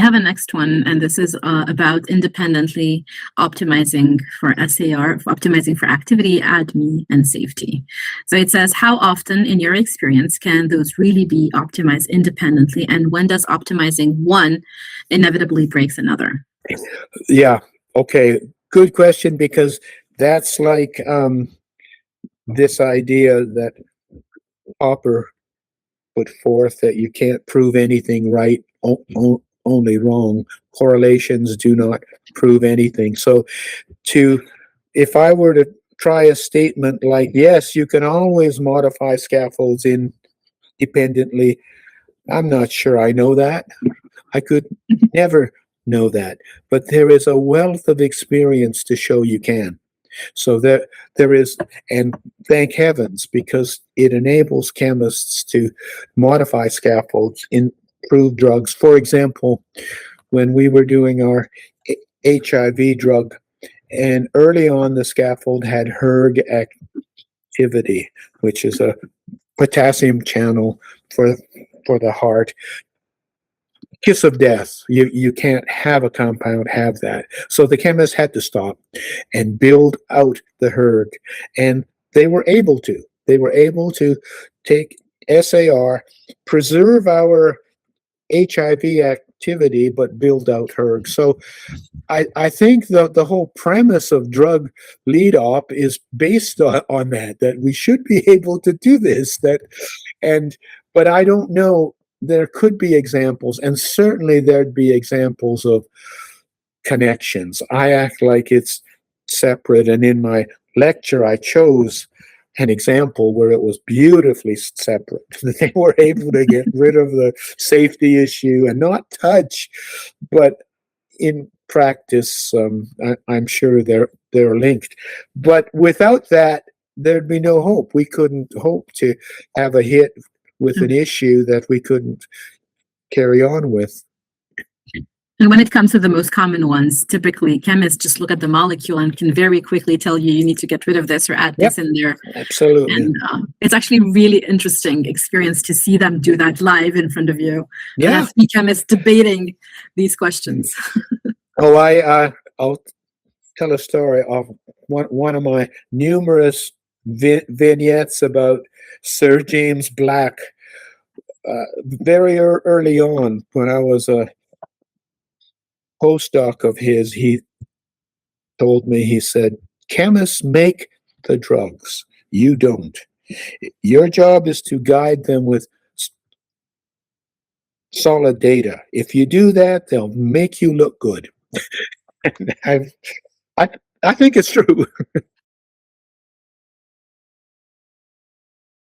have a next one, and this is about independently optimizing for SAR, optimizing for activity, ADME, and safety. So it says, how often, in your experience, can those really be optimized independently, and when does optimizing one inevitably breaks another? Yeah, okay, good question, because that's like this idea that Popper put forth, that you can't prove anything right, only wrong. Correlations do not prove anything. So if I were to try a statement like, yes, you can always modify scaffolds independently, I'm not sure I know that. I could never know that. But there is a wealth of experience to show you can. So there is, and thank heavens, because it enables chemists to modify scaffolds, improve drugs. For example, when we were doing our HIV drug, and early on the scaffold had hERG activity, which is a potassium channel for the heart. Kiss of death. You can't have a compound have that. So the chemists had to stop and build out the hERG, and they were able to. They were able to take SAR, preserve our HIV activity, but build out hERG. So I think the whole premise of drug lead op is based on that we should be able to do this. But I don't know. There could be examples, and certainly there'd be examples of connections. I act like it's separate, and in my lecture I chose an example where it was beautifully separate. They were able to get rid of the safety issue and not touch, but in practice, I'm sure they're linked. But without that, there'd be no hope. We couldn't hope to have a hit with an issue that we couldn't carry on with. And when it comes to the most common ones, typically chemists just look at the molecule and can very quickly tell you need to get rid of this or add this in there. Absolutely. And it's actually a really interesting experience to see them do that live in front of you. Yeah. And see chemists debating these questions. Oh, I'll tell a story of one of my numerous vignettes about Sir James Black. Very early on, when I was a postdoc of his, he told me, he said, chemists make the drugs, you don't. Your job is to guide them with solid data. If you do that, they'll make you look good. I think it's true.